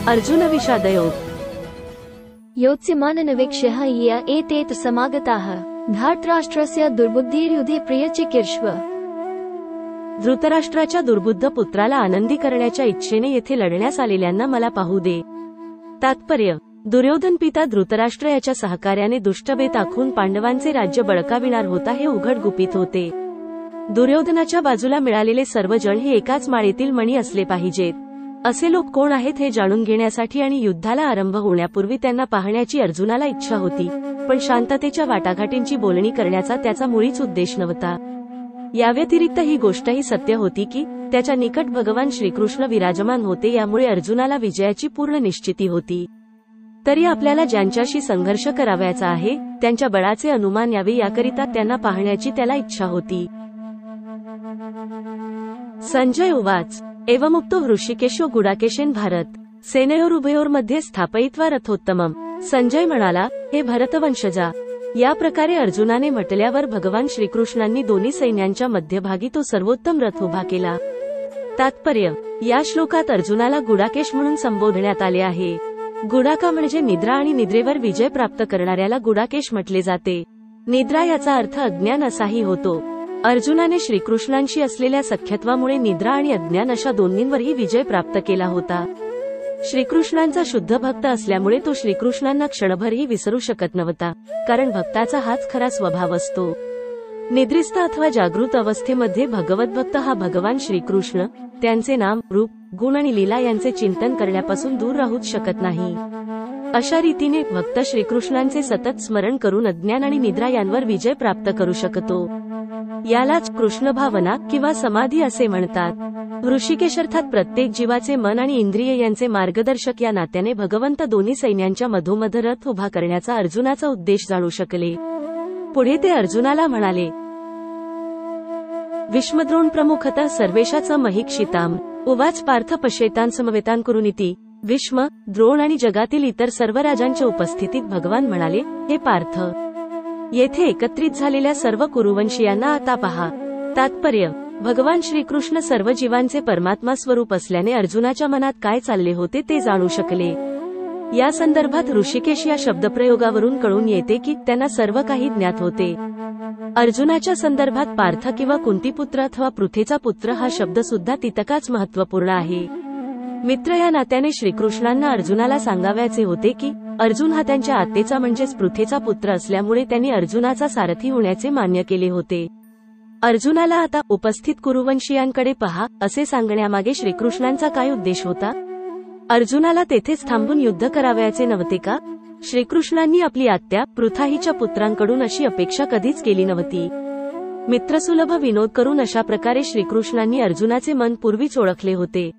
अर्जुन विषादयोग योत्स्यमाननवेक्ष्यः ये एतेत समागताः धार्तराष्ट्रस्य दुर्बुद्धिर्युधे प्रियचिकीर्ष्व। धृतराष्ट्राच्या दुर्बुद्ध पुत्राला आनंदी करण्याच्या इच्छेने येथे लढण्यास आलेल्यांना मला पाहू दे। तात्पर्य: दुर्योधन पिता धृतराष्ट्र याच्या सहकार्याने दुष्टबेत आखून पांडवांचे राज्य बळकाविणार होता हे उघड गुपित होते। दुर्योधनाच्या बाजूला मिळालेले सर्व जण हे एकाच माळेतील मणी असले पाहिजेत। असे लोक कोण आहेत हे जाणून घेण्यासाठी आणि युद्धाला आरंभ होण्यापूर्वी त्यांना पाहण्याची अर्जुनाला इच्छा होती, पण शांततेच्या वाटाघाटींची बोलणी करण्याचा त्याचा मुळीच उद्देश नव्हता। याव्यतिरिक्त ही गोष्टही सत्य होती की त्याच्या निकट भगवान श्रीकृष्ण विराजमान होते, यामुळे अर्जुनाला विजयाची पूर्ण निश्चिती होती। तरी आपल्याला ज्यांच्याशी संघर्ष करावयाचा आहे त्यांच्या बळाचे अनुमान यावे याकरिता त्यांना पाहण्याची त्याला इच्छा होती। संजय उवाच एवमुक्तो हृषिकेशो गुडाकेशेन भारत सेनयोरुभयोर्मध्ये स्थापयित्वा रथोत्तमम्। संजय म्हणाला, हे भरतवंशजा, या प्रकारे अर्जुनाने म्हटल्यावर भगवान श्रीकृष्णांनी दोन्ही सैन्यांच्या मध्यभागी तो सर्वोत्तम रथ उभा केला। तात्पर्य: या श्लोकात अर्जुनाला गुडाकेश म्हणून संबोधण्यात आले आहे। गुडाका म्हणजे निद्रा आणि निद्रेवर विजय प्राप्त करणाऱ्याला गुडाकेश म्हटले जाते। निद्रा याचा अर्थ अज्ञान असाही होतो। अर्जुनाने श्रीकृष्णांशी असलेल्या सख्यत्वामुळे निद्रा आणि अज्ञान अशा दोन्हींवरही विजय प्राप्त केला होता। श्रीकृष्णांचा शुद्ध भक्त असल्यामुळे तो श्रीकृष्णांना क्षणभरही विसरू शकत नव्हता, कारण भक्ताचा हाच खरा स्वभाव असतो। निद्रिस्त अथवा जागृत अवस्थेमध्ये भगवत भक्त हा भगवान श्रीकृष्ण, त्यांचे नाम, रूप, गुण आणि लीला यांचे चिंतन करण्यापासून दूर राहूच शकत नाही। अशा रीतीने भक्त श्रीकृष्णांचे सतत स्मरण करून अज्ञान आणि निद्रा यांवर विजय प्राप्त करू शकतो। यालाच कृष्ण भावना किंवा समाधी असे म्हणतात। ऋषिकेश अर्थात प्रत्येक जीवाचे मन आणि इंद्रिय यांचे मार्गदर्शक या नात्याने भगवंत दोन्ही सैन्यांच्या मधोमध रथ उभा करण्याचा अर्जुनाचा उद्देश जाणू शकले। पुढे ते अर्जुनाला म्हणाले, विश्वद्रोण प्रमुखतः सर्वेशाच महिक्षिताम उवाच पार्थ पश्येतान समवेतान कुरुनिती। विश्व, द्रोण आणि जगातील इतर सर्व राजांच्या उपस्थितीत भगवान म्हणाले, हे पार्थ, येथे एकत्रित झालेल्या सर्व कुरुवंशीयांना आता पहा। तात्पर्य: भगवान श्रीकृष्ण सर्व जीवांचे परमात्मा स्वरूप असल्याने अर्जुनाच्या मनात काय चालले होते ते जाणू शकले। या संदर्भात ऋषिकेश या शब्दप्रयोगावरून कळून येते की त्यांना सर्व काही ज्ञात होते। अर्जुनाच्या संदर्भात पार्थ किंवा कुंतीपुत्र अथवा पृथेचा पुत्र हा शब्द सुद्धा तितकाच महत्त्वपूर्ण आहे। मित्र या नात्याने श्रीकृष्णांना अर्जुनाला सांगावयाचे होते की अर्जुन हा त्यांच्या आत्तेचा म्हणजेच पृथेचा पुत्र असल्यामुळे त्यांनी अर्जुनाचा सारथी होण्याचे मान्य केले होते। अर्जुनाला आता उपस्थित कुरुवंशीयांकडे पहा असे सांगण्यामागे श्रीकृष्णांचा काय उद्देश होता? अर्जुनाला तेथेच थांबून युद्ध करावयाचे नव्हते का? श्रीकृष्णांनी आपली आत्या पृथाहीच्या पुत्रांकडून अशी अपेक्षा कधीच केली नव्हती। मित्रसुलभ विनोद करून अशा प्रकारे श्रीकृष्णांनी अर्जुनाचे मन पूर्वीच ओळखले होते।